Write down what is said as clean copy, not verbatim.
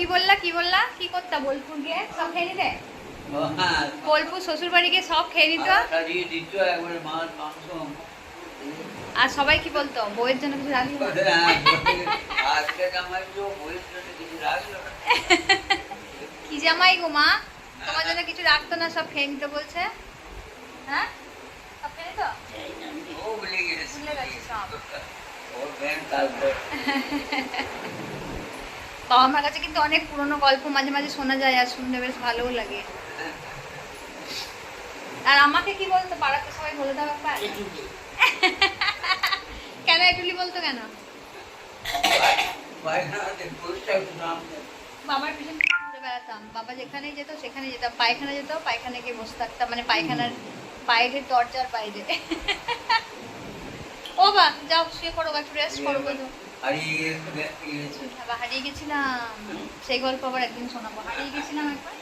কি বললা কি করতা বোলপুর গিয়ে সব খেয়ে নিতে? বোলপুর শ্বশুর বাড়ি গিয়ে সব খেয়ে নিত আর সবাই কি বলতো বউয়ের জন্য কিছু রাখলি না? কি জামাই গো মা, তোমার জন্য কিছু রাখতো না, সব খেয়ে নিতে বলছে। হ্যাঁ সব খেয়ে নিত, ভুলে গেছে সব। বাবা মার কাছে কিন্তু অনেক পুরনো গল্প মাঝে মাঝে শোনা যায় আর শুনতে বেশ ভালোও লাগে। আর আমাকে কি বলতো পাড়াতে সবাই বলে দাও একবার। কেন এটুলি বলতো কেন? বাবার পিছনে ঘুরে বেড়াতাম, বাবা যেখানেই যেত সেখানে যেতাম, পায়খানা যেত পায়খানা গিয়ে বসে থাকতাম, মানে পায়খানার বাইরে দরজার বাইরে। ও বা যাও শুয়ে পড়ো, একটু রেস্ট করো। হারিয়ে গেছিলাম, সেই গল্প আবার একদিন শোনাবো। হারিয়ে গেছিলাম একবার।